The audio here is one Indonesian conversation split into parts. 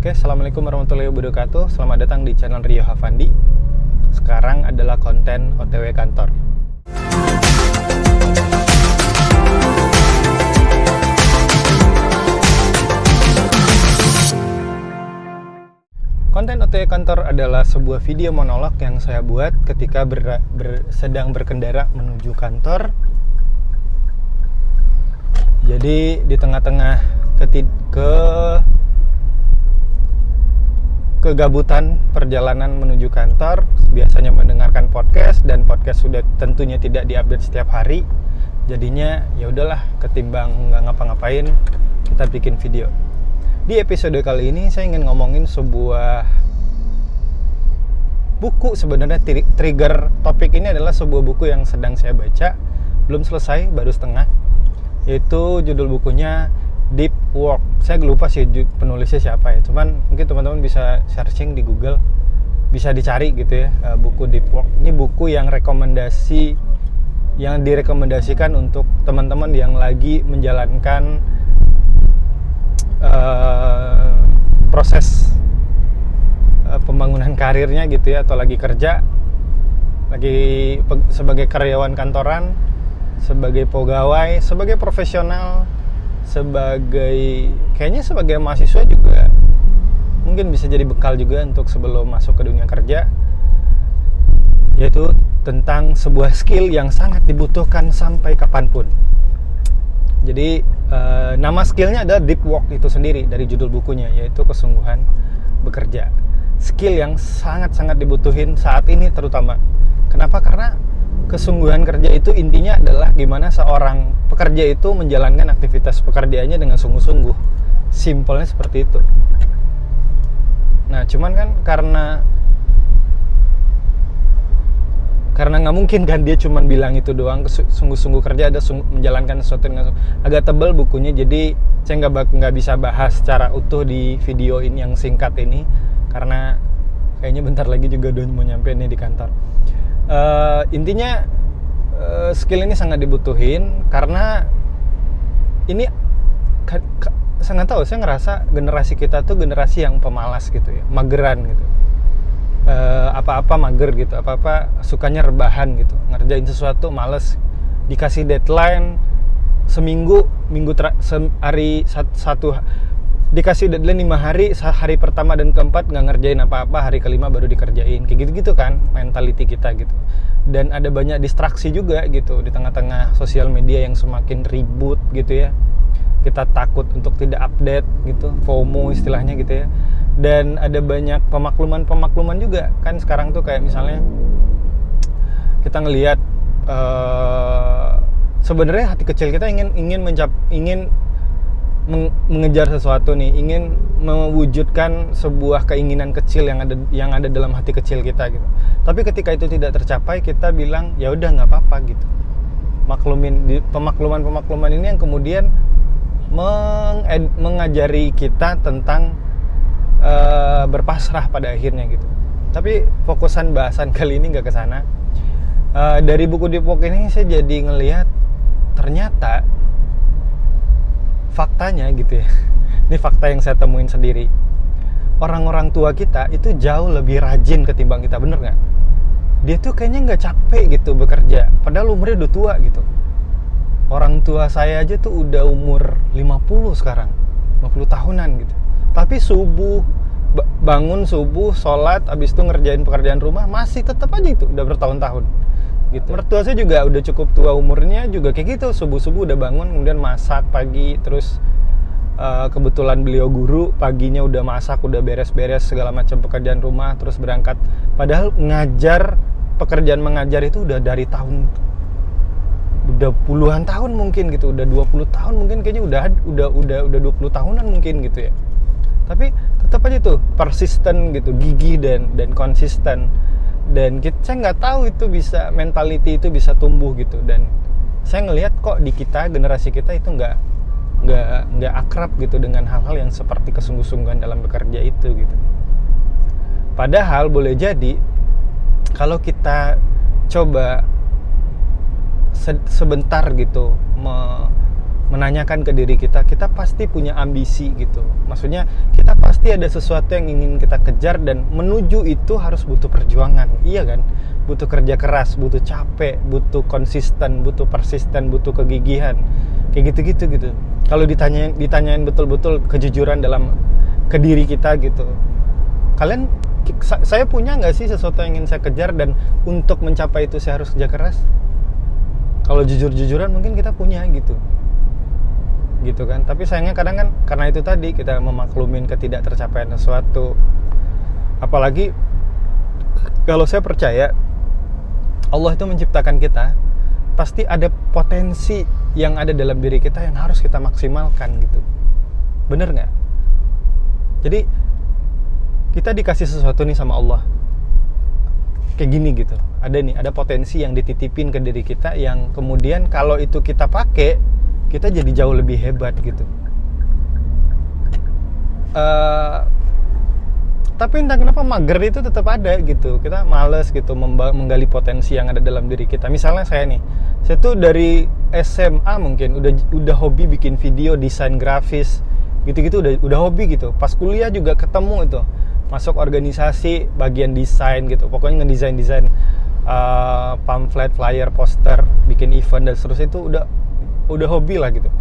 Oke, Assalamualaikum warahmatullahi wabarakatuh. Selamat datang di channel Rio Havandi. Sekarang adalah konten OTW kantor. Konten OTW kantor adalah sebuah video monolog yang saya buat ketika sedang berkendara menuju kantor. Jadi di tengah-tengah kegabutan perjalanan menuju kantor, biasanya mendengarkan podcast, dan podcast sudah tentunya tidak diupdate setiap hari. Jadinya ya udahlah, ketimbang nggak ngapa-ngapain, kita bikin video. Di episode kali ini saya ingin ngomongin sebuah buku. Sebenarnya trigger topik ini adalah sebuah buku yang sedang saya baca, belum selesai, baru setengah. Yaitu judul bukunya Deep Work. Saya lupa sih penulisnya siapa ya, cuman mungkin teman-teman bisa searching di Google, bisa dicari gitu ya, buku Deep Work. Ini buku yang direkomendasikan untuk teman-teman yang lagi menjalankan proses pembangunan karirnya gitu ya, atau lagi kerja, lagi sebagai karyawan kantoran, sebagai pegawai, sebagai profesional, kayaknya sebagai mahasiswa juga mungkin bisa jadi bekal juga untuk sebelum masuk ke dunia kerja, yaitu tentang sebuah skill yang sangat dibutuhkan sampai kapanpun. Jadi nama skillnya adalah Deep Work itu sendiri dari judul bukunya, yaitu kesungguhan bekerja. Skill yang sangat-sangat dibutuhin saat ini terutama. Kenapa? Karena kesungguhan kerja itu intinya adalah gimana seorang pekerja itu menjalankan aktivitas pekerjaannya dengan sungguh-sungguh. Simpelnya seperti itu. Nah, cuman kan karena nggak mungkin kan dia cuman bilang itu doang, sungguh-sungguh kerja, ada menjalankan sesuatu dengan agak tebal bukunya, jadi saya nggak bisa bahas secara utuh di video ini yang singkat ini, karena kayaknya bentar lagi juga udah mau nyampe nih di kantor. Intinya skill ini sangat dibutuhin karena ini saya nggak tahu, saya ngerasa generasi kita tuh generasi yang pemalas gitu ya, mageran gitu, apa-apa mager gitu, apa-apa sukanya rebahan gitu, ngerjain sesuatu males, dikasih deadline hari satu, dikasih deadline 5 hari, hari pertama dan keempat nggak ngerjain apa-apa, hari kelima baru dikerjain, kayak gitu-gitu kan mentality kita gitu. Dan ada banyak distraksi juga gitu di tengah-tengah sosial media yang semakin ribut gitu ya, kita takut untuk tidak update gitu, FOMO istilahnya gitu ya. Dan ada banyak pemakluman juga kan sekarang tuh, kayak misalnya kita ngelihat sebenarnya hati kecil kita ingin mengejar sesuatu nih, ingin mewujudkan sebuah keinginan kecil yang ada dalam hati kecil kita gitu. Tapi ketika itu tidak tercapai, kita bilang ya udah nggak apa-apa gitu. Pemakluman ini yang kemudian mengajari kita tentang berpasrah pada akhirnya gitu. Tapi fokusan bahasan kali ini nggak ke sana. Dari buku Deep Work ini saya jadi ngelihat ternyata faktanya gitu ya, ini fakta yang saya temuin sendiri, orang-orang tua kita itu jauh lebih rajin ketimbang kita, bener nggak? Dia tuh kayaknya nggak capek gitu bekerja, padahal umurnya udah tua gitu. Orang tua saya aja tuh udah umur 50 sekarang, 50 tahunan gitu, tapi bangun subuh, sholat, abis itu ngerjain pekerjaan rumah, masih tetap aja itu, udah bertahun-tahun gitu. Mertua saya juga udah cukup tua umurnya, juga kayak gitu, subuh-subuh udah bangun, kemudian masak pagi, terus kebetulan beliau guru, paginya udah masak, udah beres-beres segala macam pekerjaan rumah, terus berangkat. Padahal pekerjaan mengajar itu udah dari udah puluhan tahun mungkin gitu, udah 20 tahun mungkin, kayaknya udah 20 tahunan mungkin gitu ya. Tapi tetap aja tuh persisten gitu, gigih dan konsisten. Dan saya nggak tahu itu mentality itu bisa tumbuh gitu. Dan saya ngelihat kok di generasi kita itu nggak akrab gitu dengan hal-hal yang seperti kesungguh-sungguhan dalam bekerja itu gitu. Padahal boleh jadi kalau kita coba sebentar gitu menanyakan ke diri kita, kita pasti punya ambisi gitu. Maksudnya kita pasti ada sesuatu yang ingin kita kejar, dan menuju itu harus butuh perjuangan, iya kan? Butuh kerja keras, butuh capek, butuh konsisten, butuh persisten, butuh kegigihan, kayak gitu-gitu gitu. Kalau ditanyain betul-betul kejujuran dalam ke diri kita gitu, kalian, saya punya nggak sih sesuatu yang ingin saya kejar, dan untuk mencapai itu saya harus kerja keras? Kalau jujur-jujuran mungkin kita punya gitu kan. Tapi sayangnya kadang kan karena itu tadi, kita memaklumin ketidaktercapaian sesuatu. Apalagi kalau saya percaya Allah itu menciptakan kita, pasti ada potensi yang ada dalam diri kita yang harus kita maksimalkan gitu. Bener nggak? Jadi kita dikasih sesuatu nih sama Allah, kayak gini gitu. Ada potensi yang dititipin ke diri kita, yang kemudian kalau itu kita pakai, kita jadi jauh lebih hebat gitu. Tapi entah kenapa mager itu tetap ada gitu. Kita males gitu menggali potensi yang ada dalam diri kita. Misalnya saya tuh dari SMA mungkin udah hobi bikin video, desain grafis, gitu-gitu udah hobi gitu. Pas kuliah juga ketemu itu, masuk organisasi bagian desain gitu. Pokoknya ngedesain pamflet, flyer, poster, bikin event dan seterusnya, itu udah hobi lah gitu.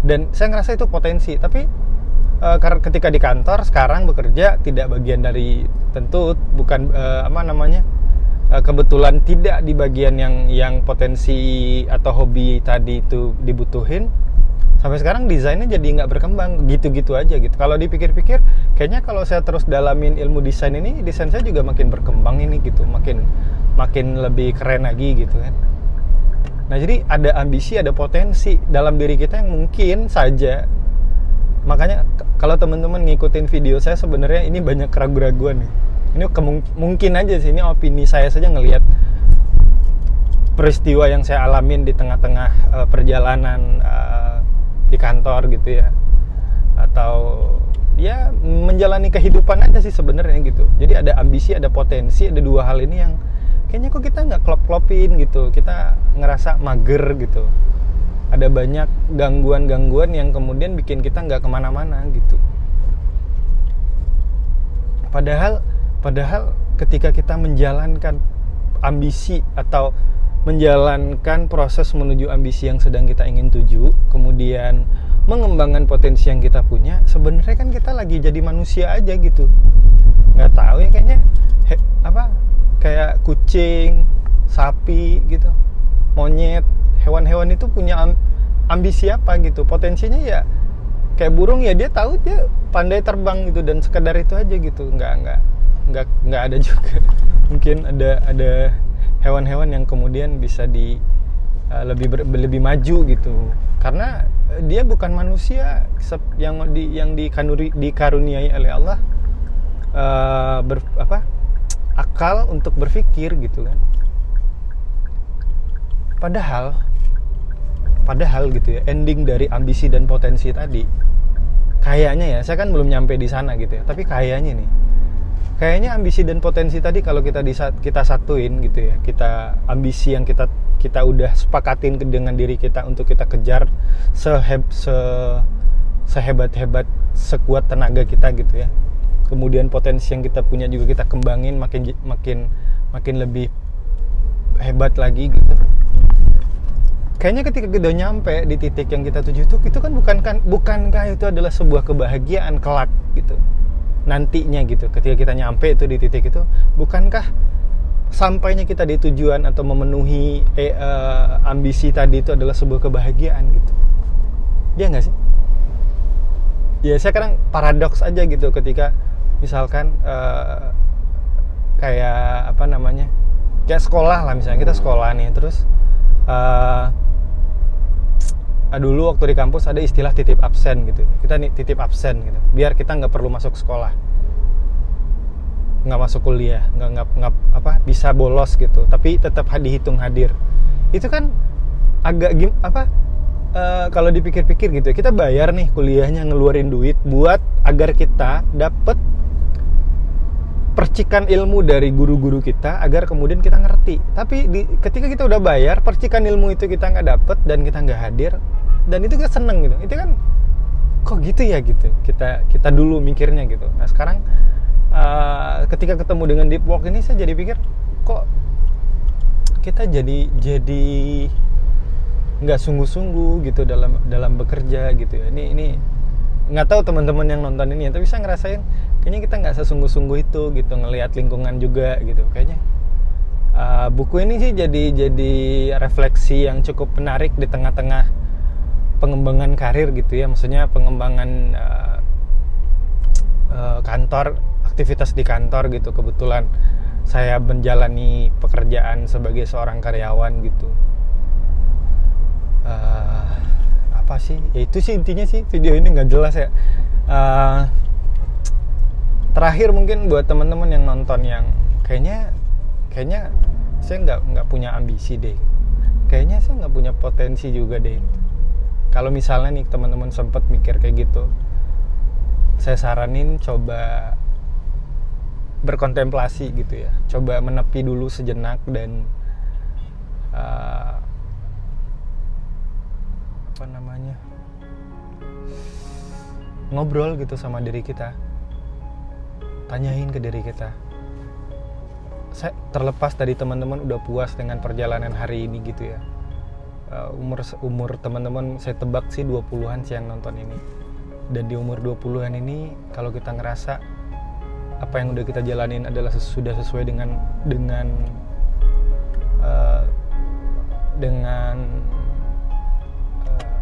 Dan saya ngerasa itu potensi. Tapi ketika di kantor sekarang bekerja, tidak bagian dari, tentu bukan kebetulan tidak di bagian yang potensi atau hobi tadi itu dibutuhin. Sampai sekarang desainnya jadi nggak berkembang, gitu-gitu aja gitu. Kalau dipikir-pikir, kayaknya kalau saya terus dalamin ilmu desain ini, desain saya juga makin berkembang ini gitu, makin lebih keren lagi gitu kan. Nah, jadi ada ambisi, ada potensi dalam diri kita yang mungkin saja. Makanya kalau teman-teman ngikutin video saya, sebenarnya ini banyak keraguan-keraguan nih. Ini mungkin aja sih, ini opini saya saja ngelihat peristiwa yang saya alamin di tengah-tengah perjalanan di kantor gitu ya, atau ya menjalani kehidupan aja sih sebenarnya gitu. Jadi ada ambisi, ada potensi, ada dua hal ini yang kayaknya kok kita nggak klop-klopin gitu, kita ngerasa mager gitu. Ada banyak gangguan-gangguan yang kemudian bikin kita nggak kemana-mana gitu. Padahal ketika kita menjalankan ambisi atau menjalankan proses menuju ambisi yang sedang kita ingin tuju, kemudian mengembangkan potensi yang kita punya, sebenarnya kan kita lagi jadi manusia aja gitu. Nggak tahu ya, kayaknya kayak kucing, sapi gitu, monyet, hewan-hewan itu punya ambisi apa gitu. Potensinya ya kayak burung, ya dia tahu dia pandai terbang gitu, dan sekedar itu aja gitu. Nggak ada juga. Mungkin ada hewan-hewan yang kemudian bisa lebih maju gitu, karena dia bukan manusia yang dikaruniai oleh Allah akal untuk berpikir gitu kan. Padahal gitu ya, ending dari ambisi dan potensi tadi, kayaknya ya, saya kan belum nyampe di sana gitu ya, tapi kayaknya ambisi dan potensi tadi kalau kita satuin gitu ya, kita ambisi yang kita udah sepakatin dengan diri kita untuk kita kejar sehebat-hebat, sekuat tenaga kita gitu ya. Kemudian potensi yang kita punya juga kita kembangin makin lebih hebat lagi gitu. Kayaknya ketika kita udah nyampe di titik yang kita tuju itu kan bukankah itu adalah sebuah kebahagiaan kelak gitu. Nantinya gitu, ketika kita nyampe itu di titik itu, bukankah sampainya kita di tujuan atau memenuhi ambisi tadi itu adalah sebuah kebahagiaan gitu. Iya nggak sih? Ya, saya kadang paradoks aja gitu ketika misalkan kayak sekolah lah, misalnya kita sekolah nih, terus dulu waktu di kampus ada istilah titip absen gitu. Kita titip absen gitu, biar kita nggak perlu masuk sekolah, nggak masuk kuliah, nggak bisa bolos gitu, tapi tetap dihitung hadir. Itu kan agak kalau dipikir-pikir gitu, kita bayar nih kuliahnya, ngeluarin duit buat agar kita dapet percikan ilmu dari guru-guru kita, agar kemudian kita ngerti. Tapi ketika kita udah bayar, percikan ilmu itu kita nggak dapet dan kita nggak hadir, dan itu kita seneng gitu. Itu kan kok gitu ya gitu, kita dulu mikirnya gitu. Nah sekarang ketika ketemu dengan deep work ini, saya jadi pikir kok kita jadi nggak sungguh-sungguh gitu dalam bekerja gitu ya. Ini nggak tahu teman-teman yang nonton ini ya, tapi saya ngerasain kayaknya kita nggak sesungguh-sungguh itu gitu, ngelihat lingkungan juga gitu kayaknya. Buku ini sih jadi refleksi yang cukup menarik di tengah-tengah pengembangan karir gitu ya, maksudnya pengembangan kantor, aktivitas di kantor gitu. Kebetulan saya menjalani pekerjaan sebagai seorang karyawan gitu. Apa sih? Ya itu sih intinya sih, video ini nggak jelas ya. Terakhir mungkin buat teman-teman yang nonton yang kayaknya saya nggak punya ambisi deh. Kayaknya saya nggak punya potensi juga deh. Kalau misalnya nih teman-teman sempat mikir kayak gitu, saya saranin coba berkontemplasi gitu ya. Coba menepi dulu sejenak dan ngobrol gitu sama diri kita. Tanyain ke diri kita. Saya terlepas dari teman-teman udah puas dengan perjalanan hari ini gitu ya. Umur teman-teman saya tebak sih 20-an sih yang nonton ini. Dan di umur 20-an ini kalau kita ngerasa apa yang udah kita jalanin adalah sudah sesuai dengan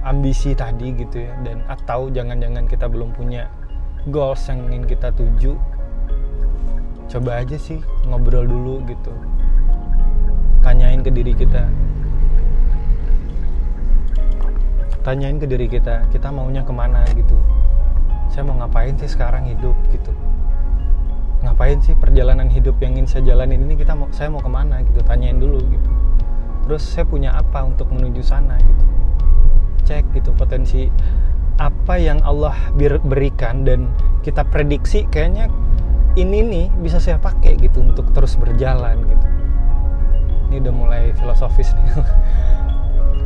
ambisi tadi gitu ya, dan atau jangan-jangan kita belum punya goals yang ingin kita tuju, coba aja sih ngobrol dulu gitu. Tanyain ke diri kita, kita maunya kemana gitu. Saya mau ngapain sih sekarang hidup gitu. Ngapain sih perjalanan hidup yang ingin saya jalanin ini, saya mau kemana gitu. Tanyain dulu gitu. Terus saya punya apa untuk menuju sana gitu. Cek gitu potensi apa yang Allah berikan dan kita prediksi kayaknya ini nih bisa saya pakai gitu untuk terus berjalan gitu. Ini udah mulai filosofis nih.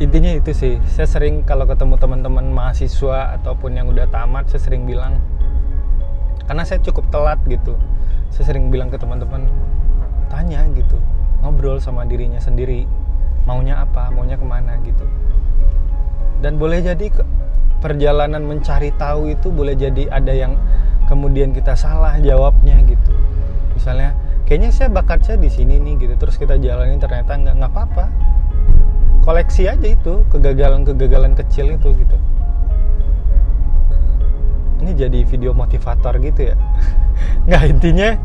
Intinya itu sih, saya sering kalau ketemu teman-teman mahasiswa ataupun yang udah tamat, saya sering bilang, karena saya cukup telat gitu, saya sering bilang ke teman-teman, tanya gitu, ngobrol sama dirinya sendiri, maunya apa, maunya kemana gitu. Dan boleh jadi perjalanan mencari tahu itu boleh jadi ada yang kemudian kita salah jawabnya gitu. Misalnya, kayaknya saya bakatnya di sini nih gitu, terus kita jalanin ternyata nggak apa-apa. Koleksi aja itu kegagalan kecil itu gitu. Ini jadi video motivator gitu ya. Nggak, intinya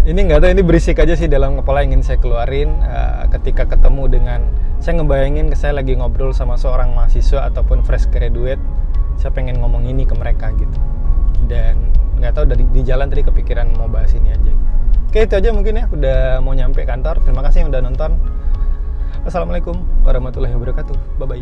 ini nggak tahu, ini berisik aja sih dalam kepala ingin saya keluarin ketika ketemu dengan, saya ngebayangin saya lagi ngobrol sama seorang mahasiswa ataupun fresh graduate, saya pengen ngomong ini ke mereka gitu. Dan nggak tahu di jalan tadi kepikiran mau bahas ini aja. Oke, itu aja mungkin ya, udah mau nyampe kantor. Terima kasih yang udah nonton. Assalamualaikum warahmatullahi wabarakatuh. Bye bye.